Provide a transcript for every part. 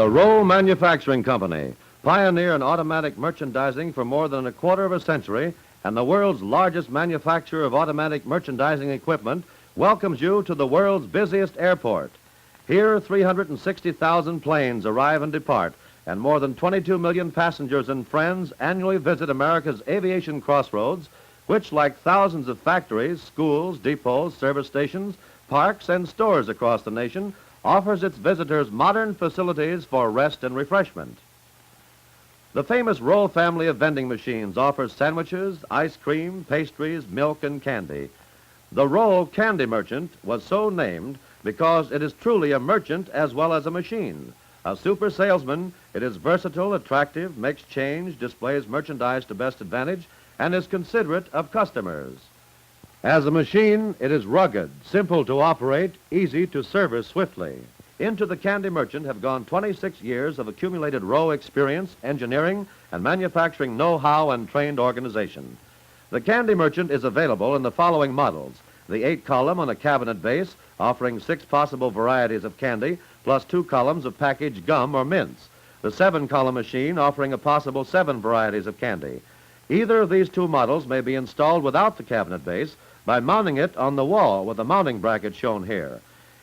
The Rowe Manufacturing Company, pioneer in automatic merchandising for more than a quarter of a century and the world's largest manufacturer of automatic merchandising equipment, welcomes you to the world's busiest airport. Here, 360,000 planes arrive and depart, and more than 22 million passengers and friends annually visit America's aviation crossroads, which, like thousands of factories, schools, depots, service stations, parks, and stores across the nation, offers its visitors modern facilities for rest and refreshment. The famous Rowe family of vending machines offers sandwiches, ice cream, pastries, milk, and candy. The Rowe Candy Merchant was so named because it is truly a merchant as well as a machine. A super salesman, it is versatile, attractive, makes change, displays merchandise to best advantage, and is considerate of customers. As a machine, it is rugged, simple to operate, easy to service swiftly. Into the Candy Merchant have gone 26 years of accumulated Rowe experience, engineering, and manufacturing know-how and trained organization. The Candy Merchant is available in the following models: the 8-column on a cabinet base, offering 6 possible varieties of candy, plus 2 columns of packaged gum or mints. The 7-column machine offering a possible 7 varieties of candy. Either of these 2 models may be installed without the cabinet base by mounting it on the wall with the mounting bracket shown here.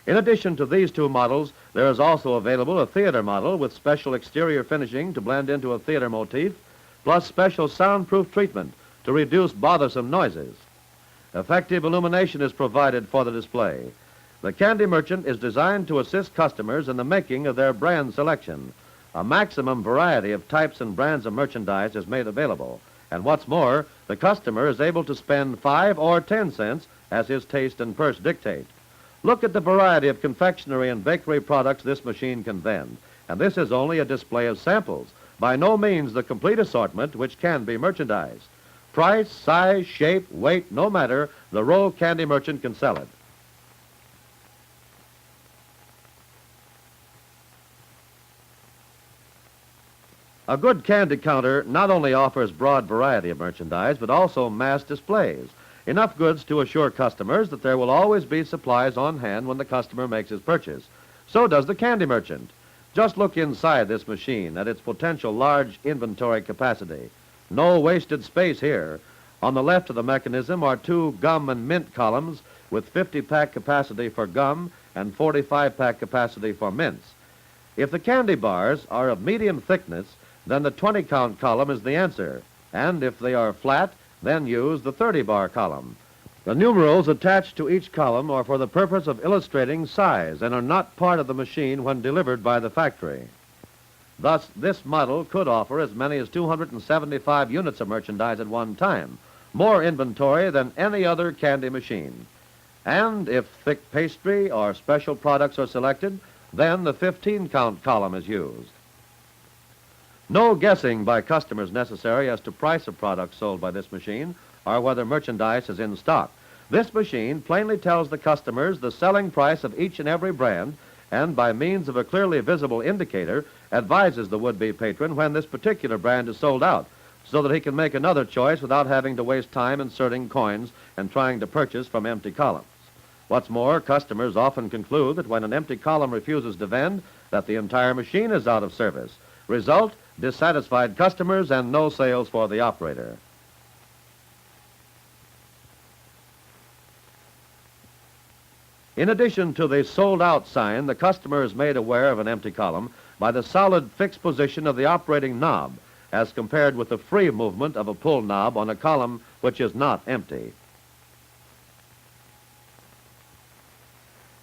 In addition to these 2 models, there is also available a theater model with special exterior finishing to blend into a theater motif, plus special soundproof treatment to reduce bothersome noises. Effective illumination is provided for the display. The Candy Merchant is designed to assist customers in the making of their brand selection. A maximum variety of types and brands of merchandise is made available. And what's more, the customer is able to spend 5 or 10 cents as his taste and purse dictate. Look at the variety of confectionery and bakery products this machine can vend. And this is only a display of samples, by no means the complete assortment which can be merchandised. Price, size, shape, weight, no matter, the Rowe Candy Merchant can sell it. A good candy counter not only offers broad variety of merchandise, but also mass displays. Enough goods to assure customers that there will always be supplies on hand when the customer makes his purchase. So does the Candy Merchant. Just look inside this machine at its potential large inventory capacity. No wasted space here. On the left of the mechanism are 2 gum and mint columns with 50-pack capacity for gum and 45-pack capacity for mints. If the candy bars are of medium thickness, then the 20-count column is the answer, and if they are flat, then use the 30-bar column. The numerals attached to each column are for the purpose of illustrating size and are not part of the machine when delivered by the factory. Thus, this model could offer as many as 275 units of merchandise at one time, more inventory than any other candy machine. And if thick pastry or special products are selected, then the 15-count column is used. No guessing by customers necessary as to price of products sold by this machine or whether merchandise is in stock. This machine plainly tells the customers the selling price of each and every brand, and by means of a clearly visible indicator advises the would-be patron when this particular brand is sold out, so that he can make another choice without having to waste time inserting coins and trying to purchase from empty columns. What's more, customers often conclude that when an empty column refuses to vend, that the entire machine is out of service. Result, dissatisfied customers and no sales for the operator. In addition to the sold out sign, the customer is made aware of an empty column by the solid fixed position of the operating knob as compared with the free movement of a pull knob on a column which is not empty.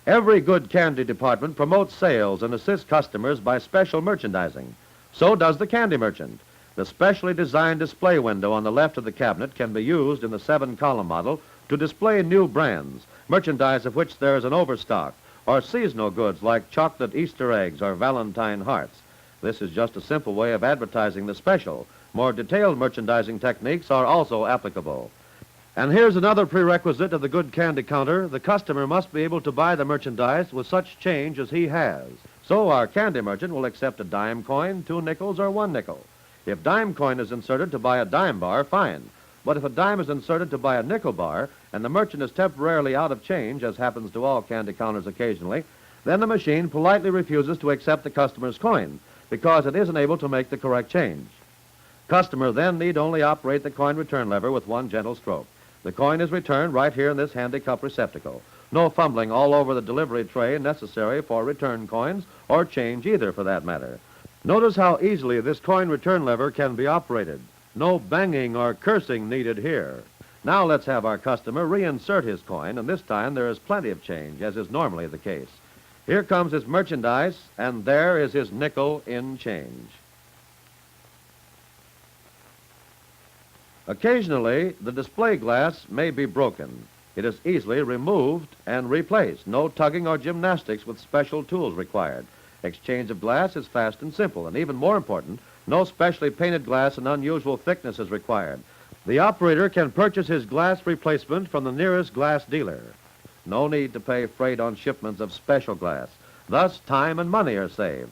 Every good candy department promotes sales and assists customers by special merchandising. So does the Candy Merchant. The specially designed display window on the left of the cabinet can be used in the 7-column model to display new brands, merchandise of which there is an overstock, or seasonal goods like chocolate Easter eggs or Valentine hearts. This is just a simple way of advertising the special. More detailed merchandising techniques are also applicable. And here's another prerequisite of the good candy counter. The customer must be able to buy the merchandise with such change as he has. So our Candy Merchant will accept a dime coin, 2 nickels, or 1 nickel. If dime coin is inserted to buy a dime bar, fine. But if a dime is inserted to buy a nickel bar and the merchant is temporarily out of change, as happens to all candy counters occasionally, Then the machine politely refuses to accept the customer's coin because it isn't able to make the correct change. Customer then need only operate the coin return lever with one gentle stroke. The coin is returned right here in this handy cup receptacle. No fumbling all over the delivery tray necessary for return coins or change either, for that matter. Notice how easily this coin return lever can be operated. No banging or cursing needed here. Now let's have our customer reinsert his coin, and this time there is plenty of change, as is normally the case. Here comes his merchandise, and there is his nickel in change. Occasionally, the display glass may be broken. It is easily removed and replaced. No tugging or gymnastics with special tools required. Exchange of glass is fast and simple, and even more important, no specially painted glass and unusual thickness is required. The operator can purchase his glass replacement from the nearest glass dealer. No need to pay freight on shipments of special glass. Thus, time and money are saved.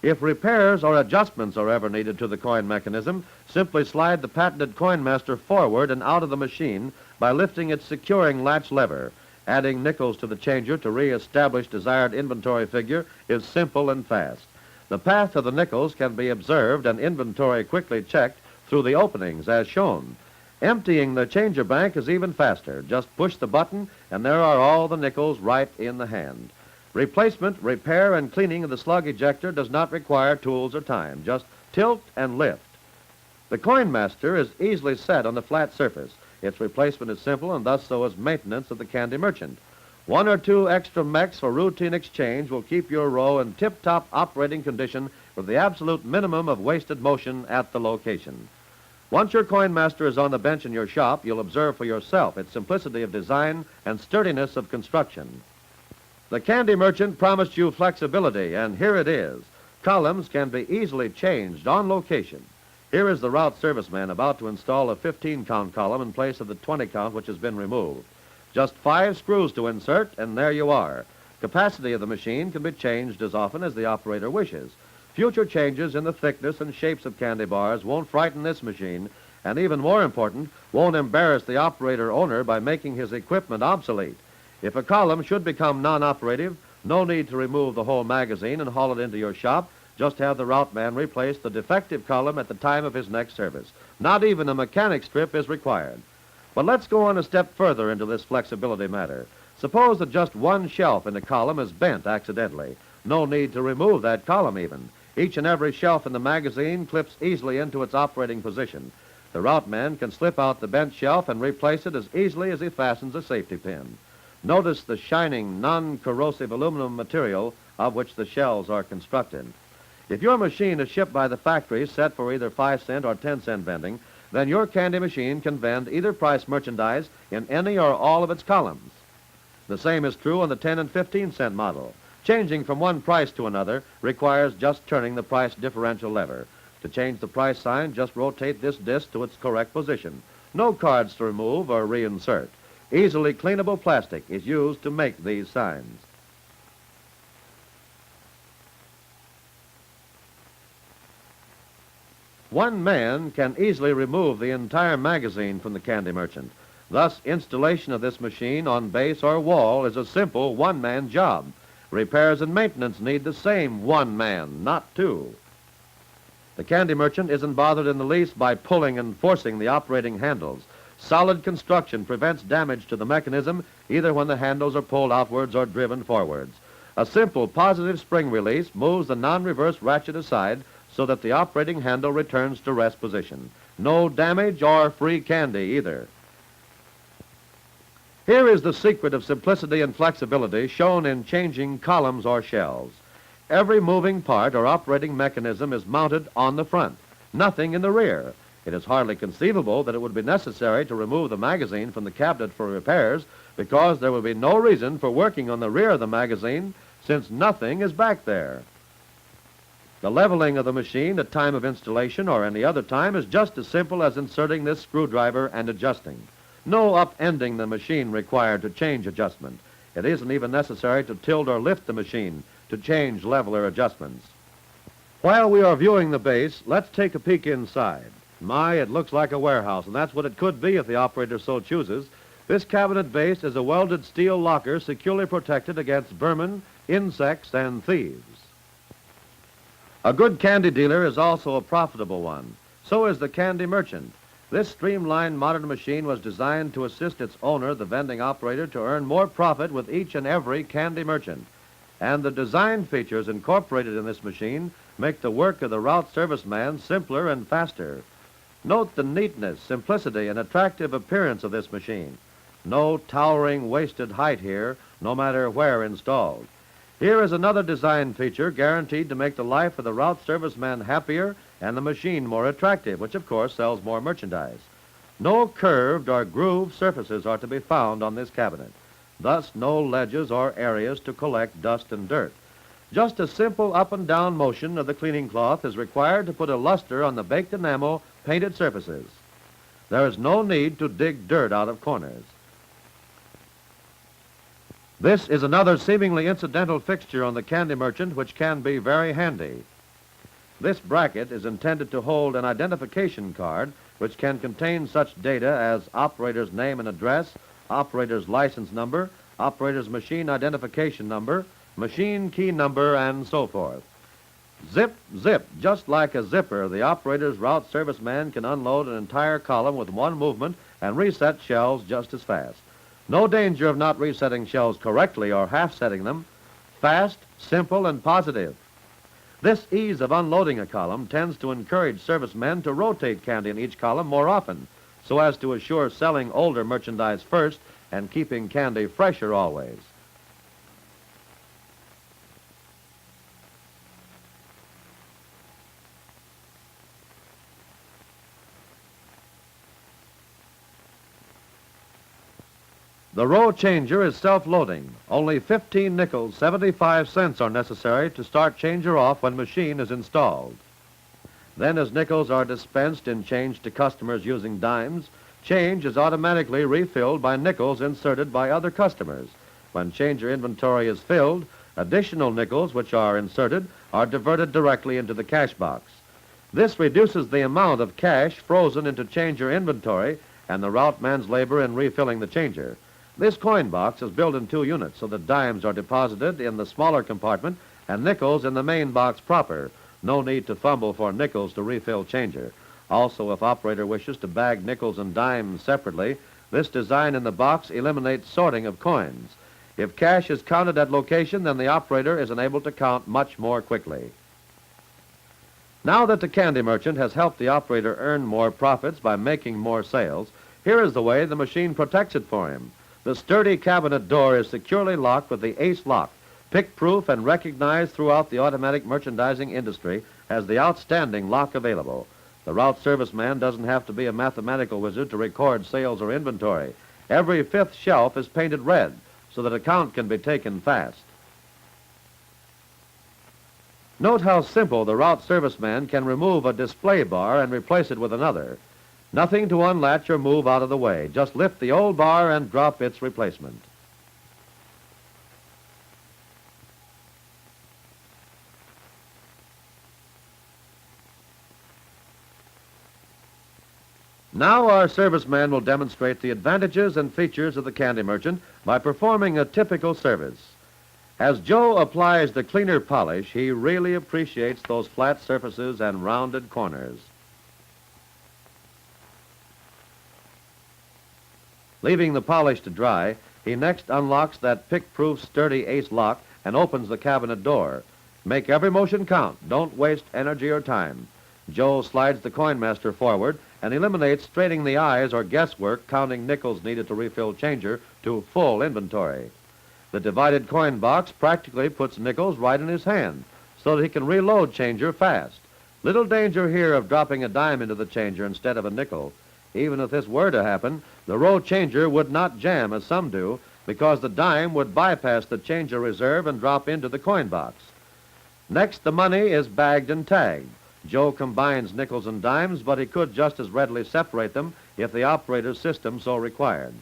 If repairs or adjustments are ever needed to the coin mechanism, simply slide the patented coin master forward and out of the machine by lifting its securing latch lever. Adding nickels to the changer to re-establish desired inventory figure is simple and fast. The path of the nickels can be observed and inventory quickly checked through the openings as shown. Emptying the changer bank is even faster. Just push the button and there are all the nickels right in the hand. Replacement, repair, and cleaning of the slug ejector does not require tools or time. Just tilt and lift. The coin master is easily set on the flat surface. Its replacement is simple, and thus so is maintenance of the candy merchant. 1 or 2 extra mechs for routine exchange will keep your row in tip-top operating condition with the absolute minimum of wasted motion at the location. Once your coin master is on the bench in your shop, you'll observe for yourself its simplicity of design and sturdiness of construction. The candy merchant promised you flexibility, and here it is. Columns can be easily changed on location. Here is the route serviceman about to install a 15-count column in place of the 20-count which has been removed. Just 5 screws to insert, and there you are. Capacity of the machine can be changed as often as the operator wishes. Future changes in the thickness and shapes of candy bars won't frighten this machine, and even more important, won't embarrass the operator owner by making his equipment obsolete. If a column should become non-operative, no need to remove the whole magazine and haul it into your shop. Just have the route man replace the defective column at the time of his next service. Not even a mechanic strip is required. But let's go on a step further into this flexibility matter. Suppose that just one shelf in the column is bent accidentally. No need to remove that column even. Each and every shelf in the magazine clips easily into its operating position. The route man can slip out the bent shelf and replace it as easily as he fastens a safety pin. Notice the shining, non-corrosive aluminum material of which the shells are constructed. If your machine is shipped by the factory set for either 5-cent or 10-cent vending, then your candy machine can vend either price merchandise in any or all of its columns. The same is true on the 10 and 15-cent model. Changing from one price to another requires just turning the price differential lever. To change the price sign, just rotate this disc to its correct position. No cards to remove or reinsert. Easily cleanable plastic is used to make these signs. One man can easily remove the entire magazine from the candy merchant. Thus, installation of this machine on base or wall is a simple one-man job. Repairs and maintenance need the same one man, not 2. The candy merchant isn't bothered in the least by pulling and forcing the operating handles. Solid construction prevents damage to the mechanism either when the handles are pulled outwards or driven forwards. A simple positive spring release moves the non-reverse ratchet aside so that the operating handle returns to rest position. No damage or free candy either. Here is the secret of simplicity and flexibility shown in changing columns or shells. Every moving part or operating mechanism is mounted on the front, nothing in the rear. It is hardly conceivable that it would be necessary to remove the magazine from the cabinet for repairs because there would be no reason for working on the rear of the magazine since nothing is back there. The leveling of the machine at time of installation or any other time is just as simple as inserting this screwdriver and adjusting. No upending the machine required to change adjustment. It isn't even necessary to tilt or lift the machine to change leveler adjustments. While we are viewing the base, let's take a peek inside. My, it looks like a warehouse, and that's what it could be if the operator so chooses. This cabinet base is a welded steel locker securely protected against vermin, insects, and thieves. A good candy dealer is also a profitable one. So is the candy merchant. This streamlined modern machine was designed to assist its owner, the vending operator, to earn more profit with each and every candy merchant. And the design features incorporated in this machine make the work of the route serviceman simpler and faster. Note the neatness, simplicity, and attractive appearance of this machine. No towering, wasted height here, no matter where installed. Here is another design feature guaranteed to make the life of the route serviceman happier and the machine more attractive, which of course sells more merchandise. No curved or grooved surfaces are to be found on this cabinet. Thus, no ledges or areas to collect dust and dirt. Just a simple up and down motion of the cleaning cloth is required to put a luster on the baked enamel painted surfaces. There is no need to dig dirt out of corners. This is another seemingly incidental fixture on the candy merchant which can be very handy. This bracket is intended to hold an identification card which can contain such data as operator's name and address, operator's license number, operator's machine identification number, machine key number, and so forth. Zip, zip, just like a zipper, the operator's route serviceman can unload an entire column with one movement and reset shelves just as fast. No danger of not resetting shelves correctly or half-setting them. Fast, simple, and positive. This ease of unloading a column tends to encourage servicemen to rotate candy in each column more often, so as to assure selling older merchandise first and keeping candy fresher always. The row changer is self-loading. Only 15 nickels, 75 cents are necessary to start changer off when machine is installed. Then as nickels are dispensed in change to customers using dimes, change is automatically refilled by nickels inserted by other customers. When changer inventory is filled, additional nickels which are inserted are diverted directly into the cash box. This reduces the amount of cash frozen into changer inventory and the route man's labor in refilling the changer. This coin box is built in 2 units so that dimes are deposited in the smaller compartment and nickels in the main box proper. No need to fumble for nickels to refill changer. Also, if operator wishes to bag nickels and dimes separately, this design in the box eliminates sorting of coins. If cash is counted at location, then the operator is enabled to count much more quickly. Now that the candy merchant has helped the operator earn more profits by making more sales, here is the way the machine protects it for him. The sturdy cabinet door is securely locked with the ace lock, pick-proof and recognized throughout the automatic merchandising industry as the outstanding lock available. The route serviceman doesn't have to be a mathematical wizard to record sales or inventory. Every 5th shelf is painted red so that a count can be taken fast. Note how simple the route serviceman can remove a display bar and replace it with another. Nothing to unlatch or move out of the way. Just lift the old bar and drop its replacement. Now our serviceman will demonstrate the advantages and features of the candy merchant by performing a typical service. As Joe applies the cleaner polish, he really appreciates those flat surfaces and rounded corners. Leaving the polish to dry, he next unlocks that pick-proof sturdy ace lock and opens the cabinet door. Make every motion count. Don't waste energy or time. Joe slides the coin master forward and eliminates straining the eyes or guesswork counting nickels needed to refill changer to full inventory. The divided coin box practically puts nickels right in his hand so that he can reload changer fast. Little danger here of dropping a dime into the changer instead of a nickel. Even if this were to happen, the row changer would not jam as some do because the dime would bypass the changer reserve and drop into the coin box. Next, the money is bagged and tagged. Joe combines nickels and dimes, but he could just as readily separate them if the operator's system so required.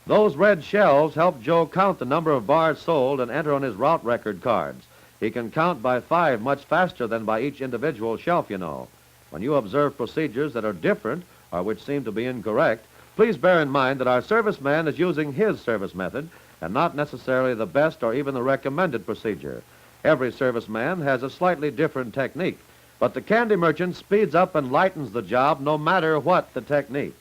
Those red shells help Joe count the number of bars sold and enter on his route record cards. He can count by 5 much faster than by each individual shelf, you know. When you observe procedures that are different or which seem to be incorrect, please bear in mind that our serviceman is using his service method and not necessarily the best or even the recommended procedure. Every serviceman has a slightly different technique, but the candy merchant speeds up and lightens the job no matter what the technique.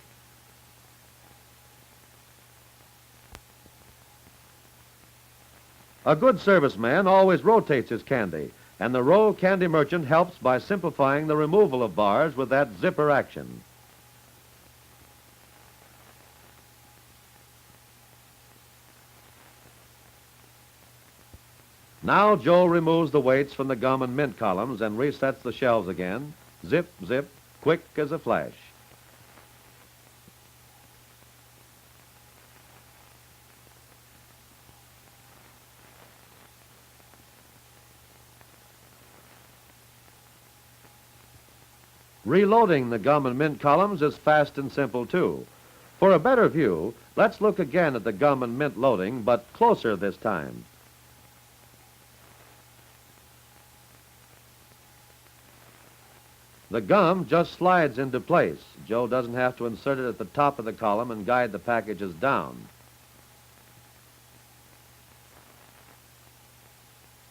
A good serviceman always rotates his candy, and the Rowe candy merchant helps by simplifying the removal of bars with that zipper action. Now Joe removes the weights from the gum and mint columns and resets the shelves again. Zip, zip, quick as a flash. Reloading the gum and mint columns is fast and simple, too. For a better view, let's look again at the gum and mint loading, but closer this time. The gum just slides into place. Joe doesn't have to insert it at the top of the column and guide the packages down.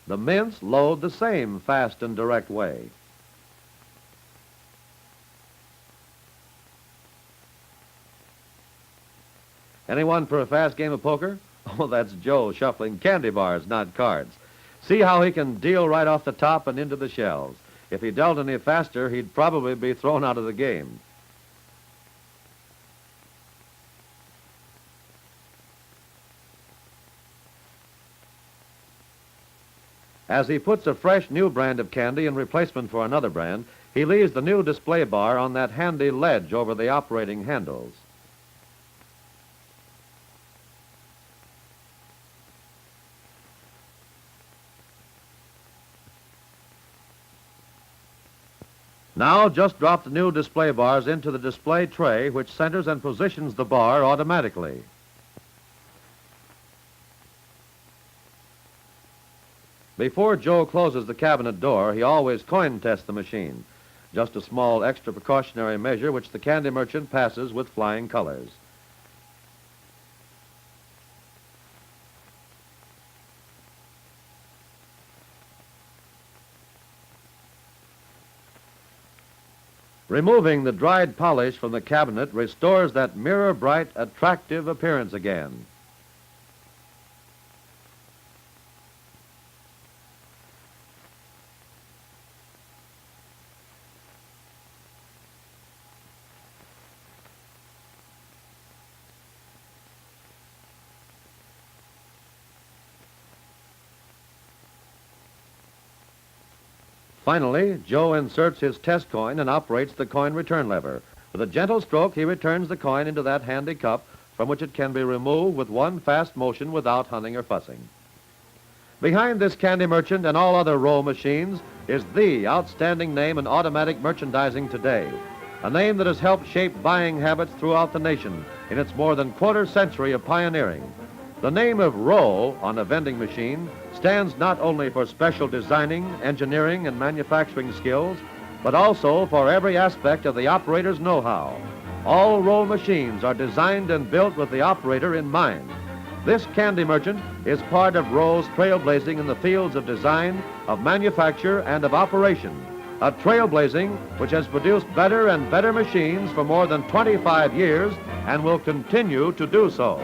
The mints load the same fast and direct way. Anyone for a fast game of poker? Oh, that's Joe shuffling candy bars, not cards. See how he can deal right off the top and into the shelves. If he dealt any faster, he'd probably be thrown out of the game. As he puts a fresh new brand of candy in replacement for another brand, he leaves the new display bar on that handy ledge over the operating handles. Now just drop the new display bars into the display tray, which centers and positions the bar automatically. Before Joe closes the cabinet door, he always coin tests the machine. Just a small extra precautionary measure which the candy merchant passes with flying colors. Removing the dried polish from the cabinet restores that mirror-bright, attractive appearance again. Finally, Joe inserts his test coin and operates the coin return lever. With a gentle stroke, he returns the coin into that handy cup from which it can be removed with one fast motion without hunting or fussing. Behind this candy merchant and all other Rowe machines is the outstanding name in automatic merchandising today, a name that has helped shape buying habits throughout the nation in its more than quarter century of pioneering. The name of Rowe on a vending machine stands not only for special designing, engineering, and manufacturing skills, but also for every aspect of the operator's know-how. All Rowe machines are designed and built with the operator in mind. This candy merchant is part of Rowe's trailblazing in the fields of design, of manufacture, and of operation. A trailblazing which has produced better and better machines for more than 25 years and will continue to do so.